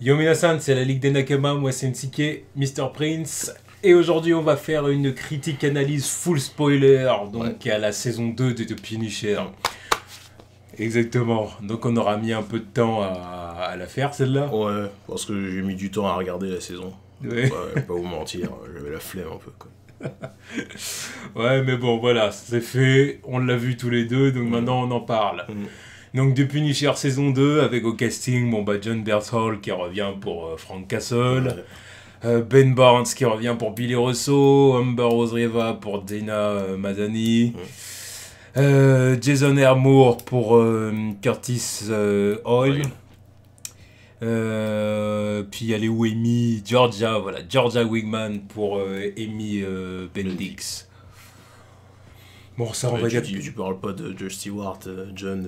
Yo minasan, c'est la Ligue des Nakama, moi c'est Nsike, Mr. Prince. Et aujourd'hui on va faire une critique analyse full spoiler, donc à la saison 2 de The Punisher. Exactement, donc on aura mis un peu de temps à la faire celle-là. Ouais, parce que j'ai mis du temps à regarder la saison. Ouais. Pas vous mentir, j'avais la flemme un peu quoi. Ouais mais bon voilà, c'est fait, on l'a vu tous les deux, donc maintenant on en parle. Donc The Punisher saison 2 avec au casting John Bernthal qui revient pour Frank Castle, Ben Barnes qui revient pour Billy Russo, Amber Rose Riva pour Dana Madani, Jason Moore pour Curtis Hoyle, puis il y a les Amy Georgia Wigman pour Amy Bendix. Bon, ça, on va dire. Tu parles pas de Josh Stewart, John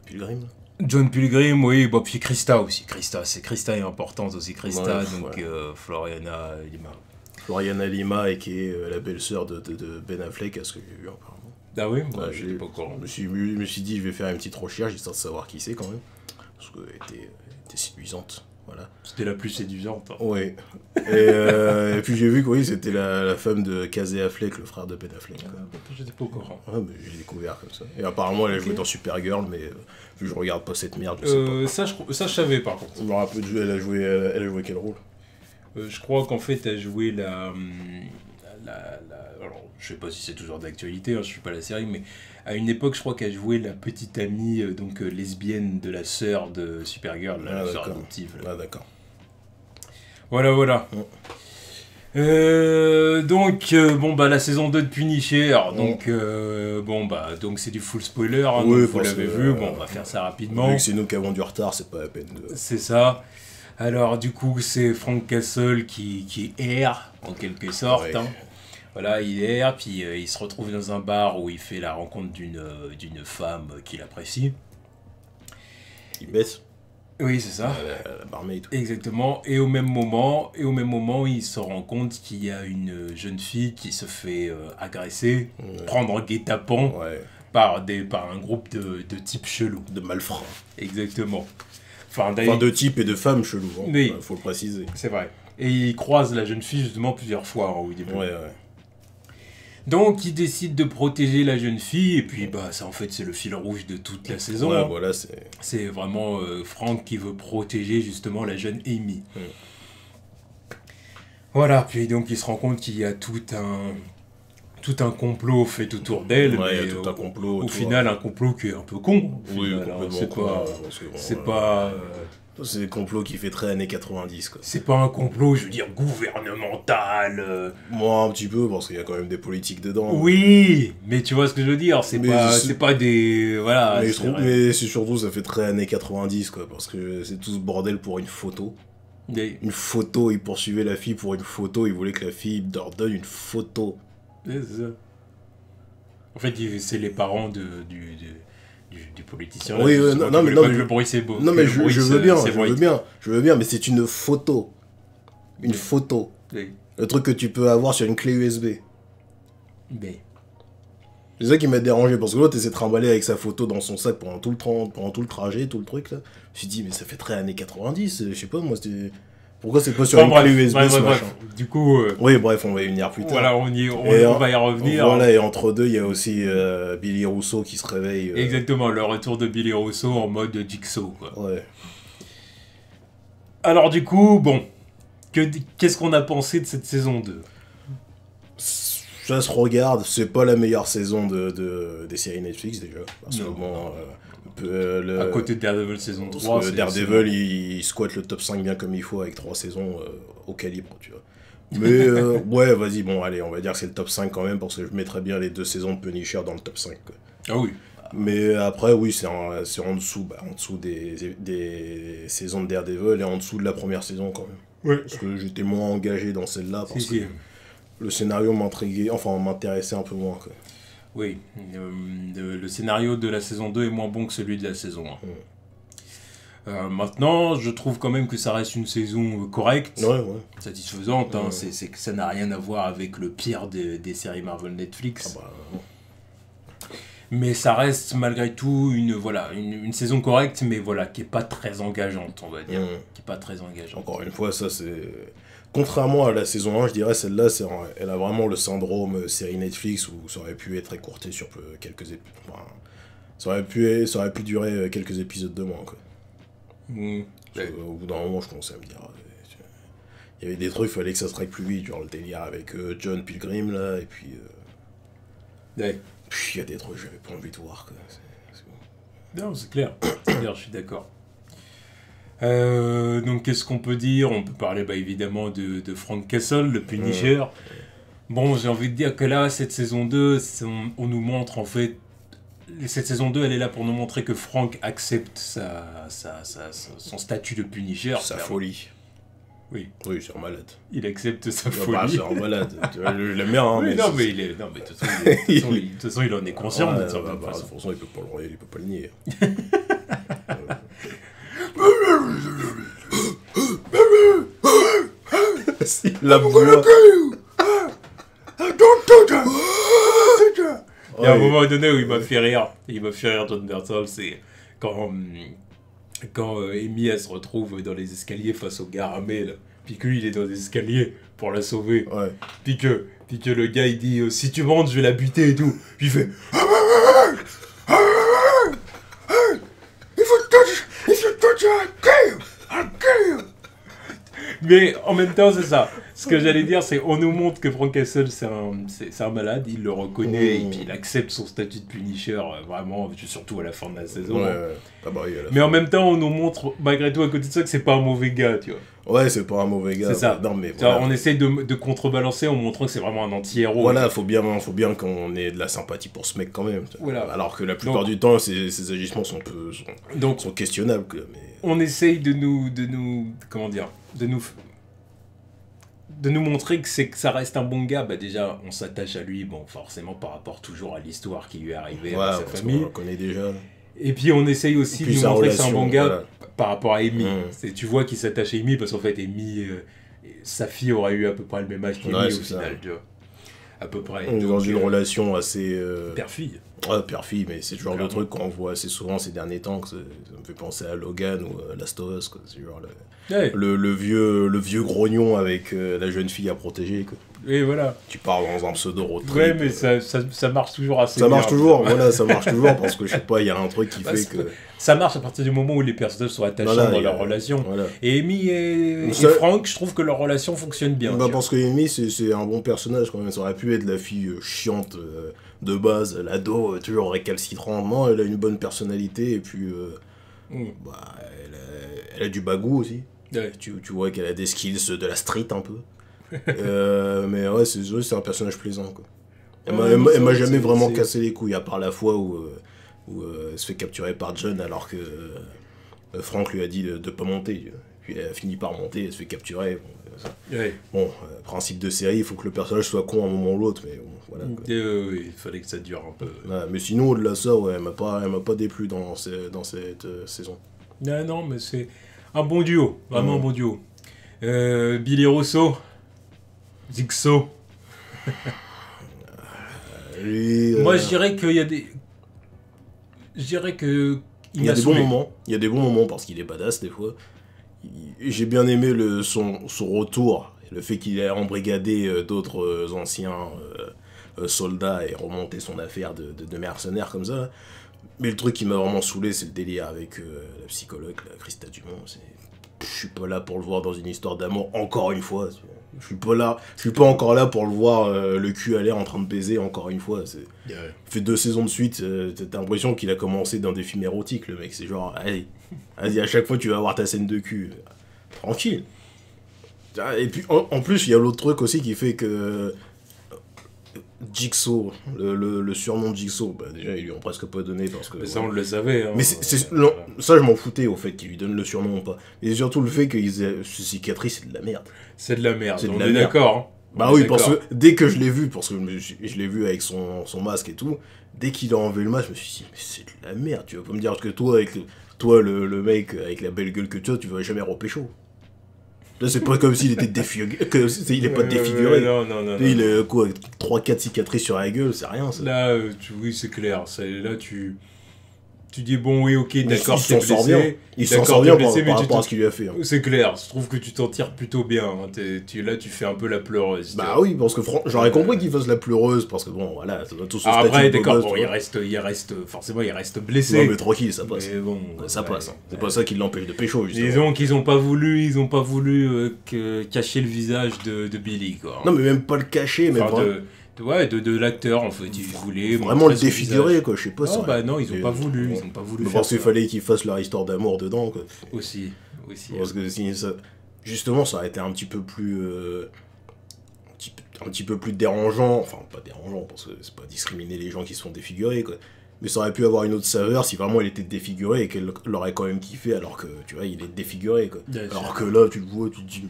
Pilgrim? John Pilgrim, oui, bon, puis Krista aussi. Krista est importante aussi, Krista, ouais, donc ouais. Floriana Lima. Floriana Lima, et qui est la belle-sœur de Ben Affleck, à ce que j'ai vu apparemment. Ah oui, ouais, j'ai pas encore. Je me suis dit, je vais faire une petite recherche, histoire de savoir qui c'est quand même. Parce qu'elle était séduisante. Voilà. C'était la plus séduisante. Hein. Oui. Et puis j'ai vu que oui, c'était la femme de Casey Affleck, le frère de Ben Affleck. J'étais pas au courant. Ouais, mais j'ai découvert comme ça. Et apparemment, elle a joué dans Supergirl, mais vu que je regarde pas cette merde, je sais pas. Ça, je savais par contre. Je me rappelle, elle a joué quel rôle? Je crois qu'en fait, elle a joué la. Alors, je sais pas si c'est toujours d'actualité, hein, je suis pas la série, mais à une époque, je crois qu'elle jouait la petite amie lesbienne de la sœur de Supergirl, la sœur adoptive. Ah, d'accord. Voilà. Donc, la saison 2 de Punisher, donc c'est du full spoiler, hein, oui, donc vous l'avez vu, on va faire ça rapidement. Vu que c'est nous qui avons du retard, c'est pas la peine de... C'est ça. Alors, du coup, c'est Frank Castle qui erre, en quelque sorte. Ouais. Hein. Voilà, il erre, puis il se retrouve dans un bar où il fait la rencontre d'une femme qu'il apprécie. Il baisse. Oui, c'est ça. La barmaid. Exactement. Et au même moment, il se rend compte qu'il y a une jeune fille qui se fait agresser, prendre en guet-apens par un groupe de types chelous. De malfrats. Exactement. Enfin, de types et de femmes chelous. Hein. Oui. Faut le préciser. C'est vrai. Et il croise la jeune fille justement plusieurs fois au début. Ouais. Donc il décide de protéger la jeune fille et puis ça en fait c'est le fil rouge de toute la saison. Ouais, hein. voilà, c'est vraiment Frank qui veut protéger justement la jeune Amy. Voilà, puis donc il se rend compte qu'il y a tout un complot fait autour d'elle, mais mais tout un complot, au final un complot qui est un peu con. Oui, c'est pas c'est des complots qui fait très années 90 quoi. C'est pas un complot, je veux dire gouvernemental. Moi un petit peu parce qu'il y a quand même des politiques dedans. Oui, mais tu vois ce que je veux dire, c'est pas des voilà. Mais c'est surtout ça fait très années 90 quoi parce que c'est tout ce bordel pour une photo. Une photo, ils poursuivaient la fille pour une photo, ils voulaient que la fille leur donne une photo. C'est ça. En fait, c'est les parents du politicien. Oui, non, mais le bruit c'est beau. Non, mais je veux bien, mais c'est une photo. Une photo. Oui. Le truc que tu peux avoir sur une clé USB. Mais. C'est ça qui m'a dérangé, parce que l'autre s'est trimballé avec sa photo dans son sac pendant tout le trajet, tout le truc là. Je me suis dit, mais ça fait très années 90, je sais pas, moi c'était. Pourquoi c'est pas sur une clé USB bref. Du coup. Oui, bref, on va y venir plus tard. Voilà, on va y revenir. Voilà, et entre deux, il y a aussi Billy Russo qui se réveille. Exactement, le retour de Billy Russo en mode Jigsaw, quoi. Ouais. Alors, du coup, qu'est-ce qu'on a pensé de cette saison 2 ? Ça se regarde, c'est pas la meilleure saison des séries Netflix déjà. À côté de Daredevil saison 3. Parce que Daredevil, il squatte le top 5 bien comme il faut avec 3 saisons au calibre, tu vois. Mais ouais, vas-y, bon, allez, on va dire que c'est le top 5 quand même, parce que je mettrais bien les 2 saisons de Punisher dans le top 5. Quoi. Ah oui. Mais après, oui, c'est en dessous, des saisons de Daredevil et en dessous de la première saison quand même. Ouais. Parce que j'étais moins engagé dans celle-là, parce que le scénario m'intéressait un peu moins, quoi. Oui, le scénario de la saison 2 est moins bon que celui de la saison 1. Maintenant, je trouve quand même que ça reste une saison correcte, satisfaisante. Hein, c'est que ça n'a rien à voir avec le pire des séries Marvel Netflix. Mais ça reste malgré tout une saison correcte, mais voilà, qui est pas très engageante, on va dire. Qui est pas très engageante. Encore une fois, ça c'est... Contrairement à la saison 1, je dirais, celle-là, elle a vraiment le syndrome série Netflix où ça aurait pu être écourté sur quelques épisodes. Enfin, ça aurait pu durer quelques épisodes de moins, quoi. Au bout d'un moment, je commençais à me dire... Il y avait des trucs, il fallait que ça se règle plus vite, genre le délire avec John Pilgrim, là, et puis... Puis il y a des trucs que j'avais pas envie de voir, quoi. Non, c'est clair, je suis d'accord. Donc qu'est-ce qu'on peut dire? On peut parler évidemment de Frank Castle, le Punisher. Bon, j'ai envie de dire que là, cette saison 2, on nous montre en fait... Cette saison 2, elle est là pour nous montrer que Frank accepte son statut de Punisher. Sa folie. Oui, c'est un malade. Il accepte sa folie. C'est un malade. Je l'aime bien, hein, oui, mais... de toute façon, il en est conscient. De toute façon, il peut pas le nier. La voix. Il y a un moment donné où il m'a fait rire. John Berthol, c'est quand Amy elle se retrouve dans les escaliers face au gars armé, là. Puis que lui il est dans les escaliers pour la sauver. Ouais. Puis que le gars il dit si tu montes je vais la buter et tout. Puis il fait mais en même temps c'est ça. Ce que j'allais dire c'est on nous montre que Frank Castle c'est un malade, il le reconnaît et puis il accepte son statut de Punisher vraiment, surtout à la fin de la saison. Mais en même temps on nous montre malgré tout à côté de ça que c'est pas un mauvais gars, tu vois. Ouais, c'est pas un mauvais gars. C'est ça. Non, mais voilà. On essaye de contrebalancer en montrant que c'est vraiment un anti-héros. Voilà, faut bien qu'on ait de la sympathie pour ce mec quand même. Voilà. Alors que la plupart du temps, ses agissements sont questionnables. Mais... On essaye de nous montrer que ça reste un bon gars. Déjà, on s'attache à lui, forcément par rapport toujours à l'histoire qui lui est arrivée avec sa famille. On le connaît déjà. Et puis on essaye aussi de nous montrer que c'est un bon gars par rapport à Amy. Tu vois qu'il s'attache à Amy parce qu'en fait Amy, sa fille aurait eu à peu près le même âge qu'Amy au final, tu vois. À peu près. On est dans une relation assez... Père-fille. Ouais, père-fille, mais c'est le genre de truc qu'on voit assez souvent ces derniers temps, que ça me fait penser à Logan ou Last of Us, quoi. C'est genre le vieux grognon avec la jeune fille à protéger, quoi. Et voilà. Tu pars dans un pseudo-road trip. Ouais, mais ça marche toujours assez bien. Ça marche toujours, parce que je sais pas, il y a un truc qui fait que... Ça marche à partir du moment où les personnages sont attachants dans leur relation. Voilà. Et Amy et Frank, je trouve que leur relation fonctionne bien. Parce que Amy, c'est un bon personnage quand même. Ça aurait pu être la fille chiante de base, l'ado, toujours récalcitrante. Non, elle a une bonne personnalité et puis elle a du bagou aussi. Ouais. Tu vois qu'elle a des skills de la street un peu. Mais ouais, c'est un personnage plaisant, quoi. Elle m'a jamais vraiment cassé les couilles, à part la fois où elle se fait capturer par John alors que Frank lui a dit de pas monter. Puis elle a fini par monter, elle se fait capturer. Principe de série, il faut que le personnage soit con à un moment ou l'autre, mais bon, voilà. Il fallait que ça dure un peu. Ouais, mais sinon, au-delà de ça, elle m'a pas déplu dans cette saison. Non, mais c'est un bon duo, vraiment un bon duo. Billy Russo, Jigsaw. Moi, je dirais qu'il y a des... Il y a des bons moments. Il y a des bons moments parce qu'il est badass des fois. J'ai bien aimé son retour, le fait qu'il ait embrigadé d'autres anciens soldats et remonté son affaire de mercenaire comme ça. Mais le truc qui m'a vraiment saoulé, c'est le délire avec la psychologue, la Christa Dumont. Je suis pas là pour le voir dans une histoire d'amour, encore une fois. Je suis pas encore là pour le voir le cul à l'air en train de baiser, encore une fois. Il fait 2 saisons de suite, t'as l'impression qu'il a commencé dans des films érotiques, le mec. C'est genre, allez, vas-y, à chaque fois tu vas avoir ta scène de cul. Tranquille. Et puis, en plus, il y a l'autre truc aussi qui fait que Jigsaw, le surnom de Jigsaw, déjà ils lui ont presque pas donné parce que... Mais ça on le savait. Hein, mais ça je m'en foutais au fait qu'il lui donne le surnom ou pas. Et surtout le fait qu'ils aient ce cicatrice, c'est de la merde. C'est de la merde, on est d'accord. Hein. Bah oui, parce que dès que je l'ai vu, parce que je l'ai vu avec son masque et tout, dès qu'il a enlevé le masque, je me suis dit, mais c'est de la merde, tu vas pas me dire que toi, le mec avec la belle gueule que tu as, tu vas jamais repécho. Là, c'est pas comme s'il était défiguré. Il est pas défiguré. Non, non, non. Il est quoi, 3-4 cicatrices sur la gueule, c'est rien ça. Là, oui, c'est clair. Là, tu dis, bon, oui, ok, d'accord, il s'en sort bien. Il s'en sort bien par rapport à ce qu'il lui a fait. Hein. C'est clair, je trouve que tu t'en tires plutôt bien. Hein. Là, tu fais un peu la pleureuse. Bah oui, parce que j'aurais compris qu'il fasse la pleureuse, parce que bon, voilà, ça doit tout se statut. Après, d'accord, bon, forcément, il reste blessé. Non, mais tranquille, ça passe. Mais bon, ça passe. Hein. C'est pas ça qui l'empêche de pécho, justement. Disons qu'ils ont pas voulu cacher le visage de Billy, quoi. Non, mais même pas le cacher, mais de l'acteur, en fait, ils voulaient vraiment le défigurer, quoi, je sais pas. Non, bah non, ils ont pas voulu faire parce qu'il fallait qu'ils fassent leur histoire d'amour dedans, quoi. Aussi. Parce que si ça... Justement, ça aurait été un petit peu plus... un petit peu plus dérangeant, enfin, pas dérangeant, parce que c'est pas discriminer les gens qui se font défigurer, quoi. Mais ça aurait pu avoir une autre saveur si vraiment il était défiguré et qu'elle l'aurait quand même kiffé alors que, tu vois, il est défiguré, quoi. Alors que là, tu le vois, tu te dis,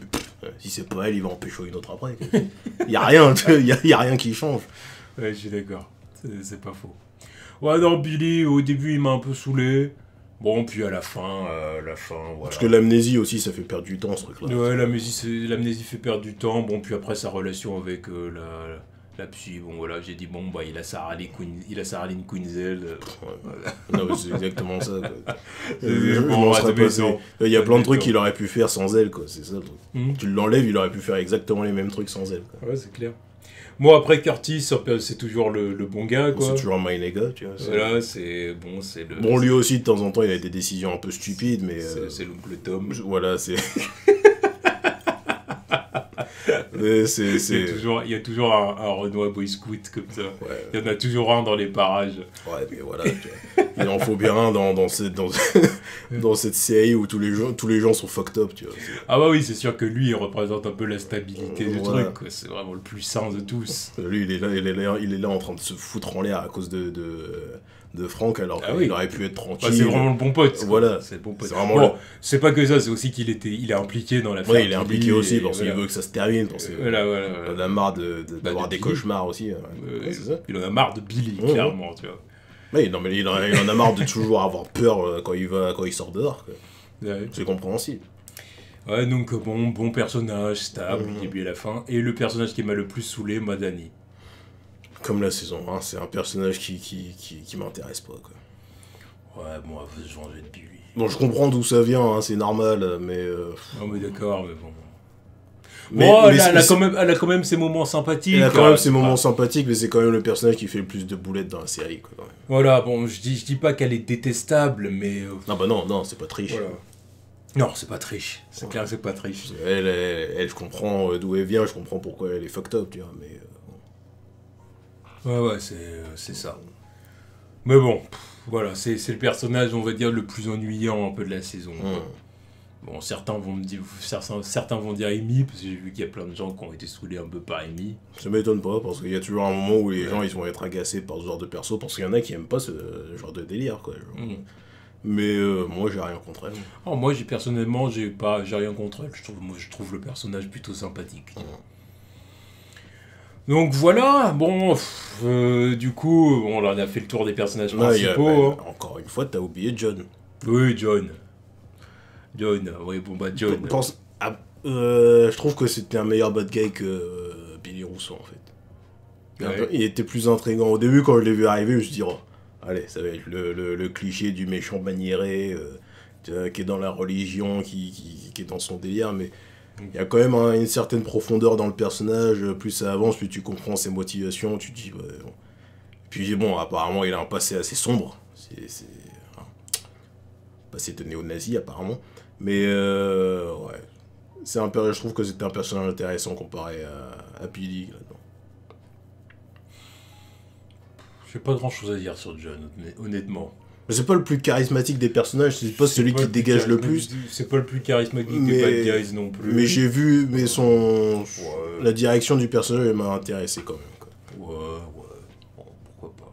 si c'est pas elle, il va en pécho une autre après. Il y a rien, il y a rien qui change. Ouais, je suis d'accord. C'est pas faux. Ouais, non, Billy, au début, il m'a un peu saoulé. Bon, puis à la fin, voilà. Parce que l'amnésie aussi, ça fait perdre du temps, ce truc-là. Ouais, l'amnésie fait perdre du temps. Bon, puis après, sa relation avec la psy, bon, voilà, j'ai dit, bon, bah, il a Sarah Lynn Quinzel. Voilà. Non, mais c'est exactement ça, quoi. Bon, il y a plein de trucs qu'il aurait pu faire sans elle, quoi, c'est ça, le truc. Tu l'enlèves, il aurait pu faire exactement les mêmes trucs sans elle, quoi. Ouais, c'est clair. Moi, après Curtis, c'est toujours le bon gars, quoi. C'est toujours un my nigga, tu vois. Voilà, c'est le... Bon, lui aussi, de temps en temps, il a des décisions un peu stupides, mais... C'est l'oncle Tom. Voilà, c'est... Il y a toujours un Renoir Boy Scout comme ça. Ouais. Il y en a toujours un dans les parages. Ouais, mais voilà, il en faut bien un dans cette série où tous les gens sont fucked up, tu vois. Ah bah oui, c'est sûr que lui, il représente un peu la stabilité du truc, quoi. C'est vraiment le plus sain de tous. Lui, il est là en train de se foutre en l'air à cause de Franck, alors qu'il aurait pu être tranquille. Bah, c'est vraiment le bon pote. Voilà. C'est le bon pote. C'est pas que ça, c'est aussi qu'il est impliqué dans l'affaire. Oui, il est impliqué aussi parce qu'il veut que ça se termine. Voilà. Il en a marre d'avoir des cauchemars aussi. C'est ça. Il en a marre de Billy, clairement, tu vois. Oui, non, mais il en a marre de toujours avoir peur quand il sort dehors. Ouais. C'est compréhensible. Ouais, donc bon personnage, stable, du début à la fin. Et le personnage qui m'a le plus saoulé, moi, Danny. Comme la saison 1, c'est un personnage qui m'intéresse pas, quoi. Ouais, moi, je vais de Billy. Bon, je comprends d'où ça vient, hein, c'est normal, mais... Non, mais d'accord, mais bon... Elle a quand même ses moments sympathiques. Elle a quand même ses moments sympathiques, mais c'est quand même le personnage qui fait le plus de boulettes dans la série, quoi, quand même. Voilà, bon, je dis pas qu'elle est détestable, mais... Non, bah non, c'est pas triche. Voilà. Non, c'est pas triche. C'est clair que c'est pas triche. Elle, je comprends d'où elle vient, je comprends pourquoi elle est fucked up, tu vois, mais... Ouais, c'est ça. Mais bon, voilà, c'est le personnage, on va dire, le plus ennuyant un peu de la saison. Bon, certains vont dire Amy, parce que j'ai vu qu'il y a plein de gens qui ont été saoulés un peu par Amy. Ça m'étonne pas, parce qu'il y a toujours un moment où les gens ils vont être agacés par ce genre de perso, parce qu'il y en a qui aiment pas ce genre de délire, quoi. Mais moi, j'ai rien contre elle. Oh, moi, personnellement, j'ai rien contre elle. Je trouve le personnage plutôt sympathique. Donc voilà, bon, du coup, on a fait le tour des personnages principaux. Encore une fois, t'as oublié John. Oui, John, oui, bon bah John. Je trouve que c'était un meilleur bad guy que Billy Rousseau, en fait. Ouais. Il était plus intriguant. Au début, quand je l'ai vu arriver, je me suis dit, oh, allez, ça va être le cliché du méchant maniéré, qui est dans la religion, qui est dans son délire, mais... Il y a quand même une certaine profondeur dans le personnage, plus ça avance, plus tu comprends ses motivations, tu te dis... Ouais, bon. Puis bon, apparemment, il a un passé assez sombre. C'est un passé de néo-nazi, apparemment. Mais ouais, je trouve que c'était un personnage intéressant comparé à Billy, là-dedans. J'ai pas grand-chose à dire sur John, honnêtement. Mais c'est pas le plus charismatique des personnages, c'est pas celui qui dégage le plus. C'est pas le plus charismatique des bad guys non plus. Mais j'ai vu, la direction du personnage elle m'a intéressé quand même, quoi. Ouais, bon, pourquoi pas.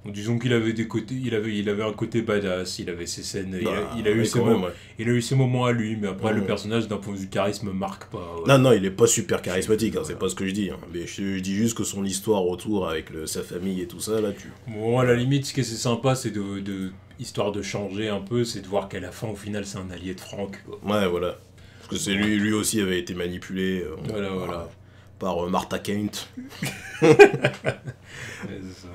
Bon, disons qu'il avait des côtés, il avait un côté badass, il avait ses scènes, il a eu ses moments à lui, mais après le personnage d'un point de vue charisme marque pas. Ouais. Non, il est pas super charismatique, hein, c'est pas ce que je dis. Hein. Mais je dis juste que son histoire autour avec sa famille et tout ça, là, Bon, à la limite, ce qui est sympa, c'est histoire de changer un peu, c'est de voir qu'à la fin, au final, c'est un allié de Franck, quoi. Ouais, voilà. Parce que c'est lui aussi avait été manipulé Voilà. par Martha Kent. Ouais, c'est ça.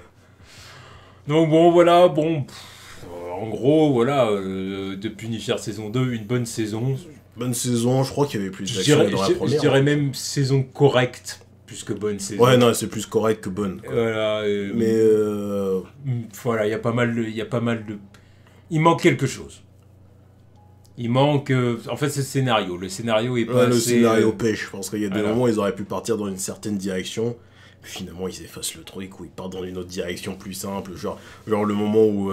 Donc bon, voilà, en gros, voilà, de Punisher saison 2, une bonne saison. Bonne saison, je crois qu'il y avait plus Je d'action dirais, dans la première. je dirais même saison correcte, plus que bonne saison. Ouais, non, c'est plus correct que bonne. Quoi. Voilà, Mais voilà, il y a pas mal de... Il manque quelque chose. Il manque... en fait, c'est le scénario. Le scénario est pas le assez... scénario pêche. Je pense qu'il y a des voilà. moments où ils auraient pu partir dans une certaine direction. Puis finalement, ils effacent le truc, ou ils partent dans une autre direction plus simple. Genre le moment où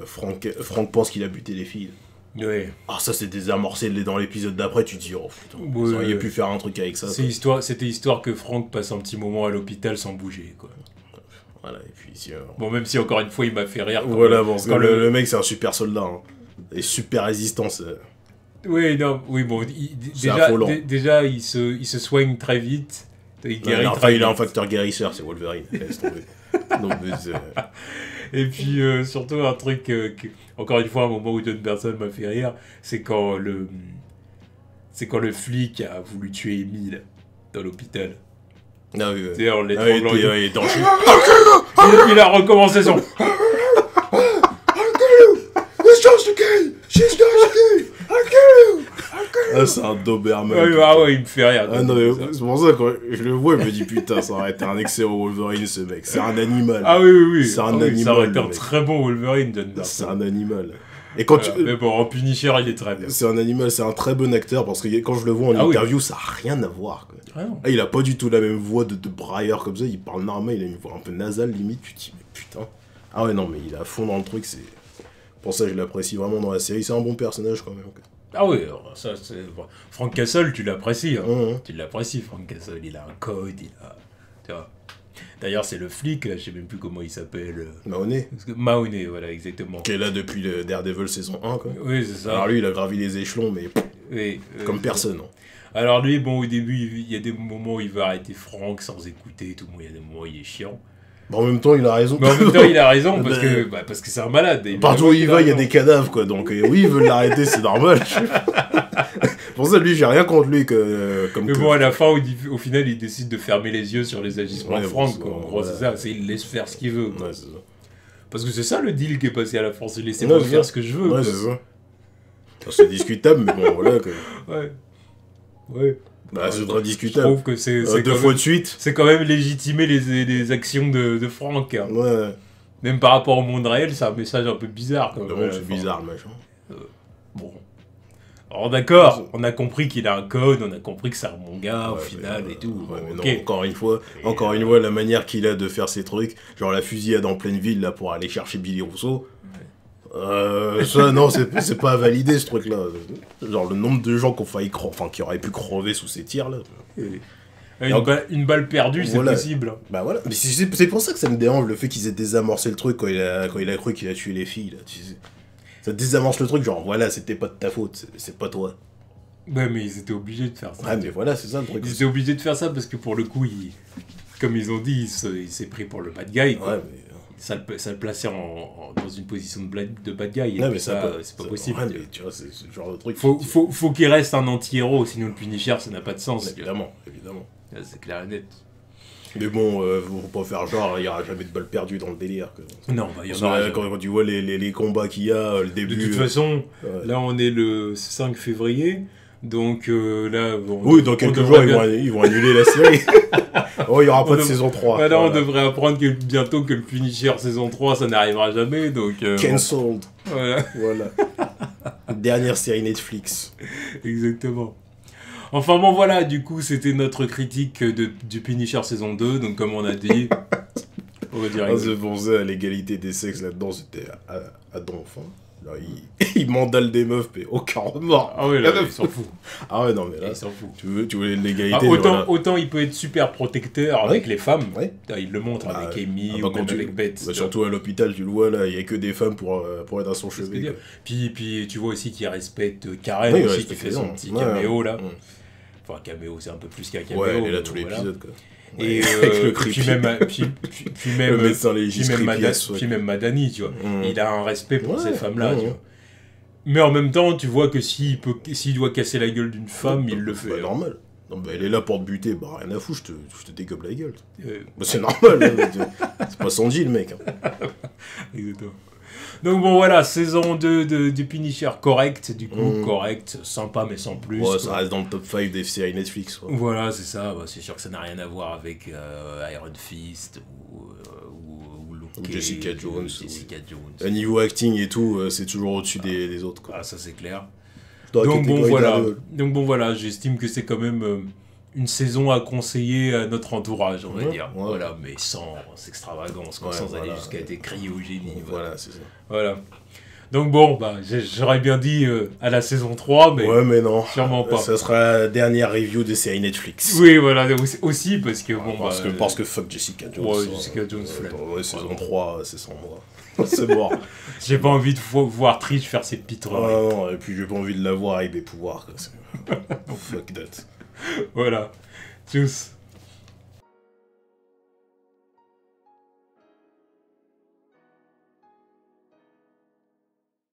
Frank pense qu'il a buté les filles. Ouais. Ah, ça c'est désamorcé dans l'épisode d'après. Tu te dis, oh putain, vous auriez pu faire un truc avec ça. C'était histoire que Frank passe un petit moment à l'hôpital sans bouger, quoi. Voilà, et puis... Bon, même si encore une fois, il m'a fait rire. Voilà, bon, quand le mec c'est un super soldat. Hein. Et super résistant. Oui, non, oui, bon, déjà il se soigne très vite. Il a un facteur guérisseur, c'est Wolverine. Laisse tomber. Donc, et puis, surtout, un truc, encore une fois, un moment où John Berson m'a fait rire, c'est quand le flic a voulu tuer Emile dans l'hôpital. Ah oui, tu sais, en l'étranglant. Il a recommencé son... Ah, c'est un Doberman. Ouais, il me fait rire. Ah non, mais c'est pour ça que quand je le vois, je me dis putain, ça aurait été un excellent Wolverine ce mec. C'est un animal. Ah oui. C'est un animal. Ça aurait été un très bon Wolverine, John Berson. C'est un animal. Et quand mais bon, en Punisher, il est très bien. C'est un animal, c'est un très bon acteur parce que quand je le vois en interview, ça n'a rien à voir. Quoi. Ah non. Il a pas du tout la même voix de brailleur comme ça, il parle normal, il a une voix un peu nasale limite, tu te dis mais putain. Ah ouais, non, mais il est à fond dans le truc, c'est... Pour ça, je l'apprécie vraiment dans la série, c'est un bon personnage quand même. Quoi. Ah oui, ça c'est... Frank Castle, tu l'apprécies. Hein. Mmh. Tu l'apprécies, Frank Castle, il a un code, tu vois. D'ailleurs, c'est le flic, là, je sais même plus comment il s'appelle. Mahoney. Mahoney, voilà, exactement. Qui est là depuis le Daredevil saison 1, quoi. Oui, c'est ça. Alors lui, il a gravi les échelons, mais comme personne. Hein. Alors lui, bon, au début, il y a des moments où il va arrêter Frank sans écouter, tout le monde, il y a des moments où il est chiant. Bon, en même temps, il a raison. Mais en même temps, il a raison, parce que c'est un malade. Partout où il va, il y a des cadavres, quoi. Donc oui, ils veulent l'arrêter, c'est normal. Pour ça, lui, j'ai rien contre lui. Mais bon, à la fin, au final, il décide de fermer les yeux sur les agissements de Frank, quoi. En gros, c'est ça. Il laisse faire ce qu'il veut. Ouais, c'est ça. Parce que c'est ça le deal qui est passé à la fin. C'est laisser-moi faire ce que je veux. Ouais, c'est ça. C'est discutable, mais bon, voilà, quoi. Ouais. Bah, c'est très discutable. Je trouve que c'est deux fois de suite. C'est quand même légitimer les actions de Frank. Hein. Ouais. Même par rapport au monde réel, c'est un message un peu bizarre. Quand même, c'est bizarre, le machin. Bon. Alors d'accord, on a compris qu'il a un code, on a compris que c'est un bon gars au final et tout. Ouais, mais okay. non, encore une fois, la manière qu'il a de faire ses trucs, genre la fusillade en pleine ville là pour aller chercher Billy Rousseau. Ça, non, c'est pas à valider ce truc-là. Genre le nombre de gens qui auraient pu crever sous ces tirs là. Une balle perdue, c'est possible. Bah voilà, mais c'est pour ça que ça me dérange le fait qu'ils aient désamorcé le truc quand il a cru qu'il a tué les filles là. Tu sais. Ça désamorce le truc, genre voilà, c'était pas de ta faute, c'est pas toi. Ouais, mais ils étaient obligés de faire ça. Ah, mais voilà, c'est ça le truc. Ils étaient obligés de faire ça parce que pour le coup, comme ils ont dit, il s'est pris pour le bad guy. Quoi. Ouais, mais... Ça le plaçait dans une position de bad guy. Ouais, mais c'est pas possible. Ouais, mais tu vois, c'est ce genre de truc. Faut qu'il reste un anti-héros, sinon le Punisher, ça n'a pas de sens. Évidemment. C'est clair et net. Mais bon, faut pas faire genre, il y aura jamais de balles perdues dans le délire. Quoi. Non, bah, il y en aura quand tu vois les combats qu'il y a, le début... De toute façon, là on est le 5 février, donc là... Oui, dans quelques jours, ils vont annuler la série. Oh, il n'y aura pas de saison 3. Voilà, on devrait apprendre bientôt que le Punisher saison 3, ça n'arrivera jamais, donc... Cancelled. Voilà. Dernière série Netflix. Exactement. Enfin bon voilà, du coup c'était notre critique du Punisher saison 2, donc comme on a dit, on va dire... C'est pour ça, l'égalité des sexes là-dedans, c'était à d'enfant. Là, il mandale des meufs, mais aucun remords. Ah ouais, là, il s'en fout. Ah ouais, non mais là, il s'en fout. Tu voulais l'égalité. Autant il peut être super protecteur avec les femmes, il le montre avec Amy ou même avec Beth. Surtout à l'hôpital, tu le vois, là, il n'y a que des femmes pour être à son chevet. Puis tu vois aussi qu'il respecte Karen aussi, qui fait son petit caméo là. Enfin, caméo, c'est un peu plus qu'un caméo. Ouais, elle est là tout l'épisode, quoi. Et avec le puis même médecin légiste puis même Madani, tu vois. Il a un respect pour ces femmes-là, tu vois. Mais en même temps, tu vois que s'il doit casser la gueule d'une femme, il le fait. Bah, hein. normal. Non, bah, elle est là pour te buter, bah rien à foutre, je te dégobe la gueule. Euh, Bah, c'est normal, hein, c'est pas Sanji le mec. Hein. Exactement. Donc bon voilà, saison 2 du Punisher correct, du coup, correct, sympa mais sans plus. Ouais, ça reste dans le top 5 des séries Netflix. Quoi. Voilà, c'est ça, bah, c'est sûr que ça n'a rien à voir avec Iron Fist ou Luke Ou Cage, Jessica Jones. Jessica Jones. Niveau acting et tout, c'est toujours au-dessus des autres. Quoi. Ah, ça c'est clair. Dans la Donc bon, catégorie voilà. Daredevil. Donc bon voilà, j'estime que c'est quand même une saison à conseiller à notre entourage, on va dire. Ouais. Voilà, mais sans extravagance, quoi, sans aller jusqu'à des cryogénies. Voilà, c'est ça. Voilà. Donc bon, bah, j'aurais bien dit à la saison 3, mais ouais, mais non. sûrement pas. Ça sera la dernière review des séries Netflix. Oui, voilà, aussi parce que bon, parce que fuck Jessica Jones. Ouais, Jessica Jones, ouais, saison 3, c'est sans moi. C'est mort. J'ai pas envie de voir Trish faire ses pitreries. Ah non, et puis j'ai pas envie de la voir avec des pouvoirs. Quoi. Fuck that. Voilà. Tchuss.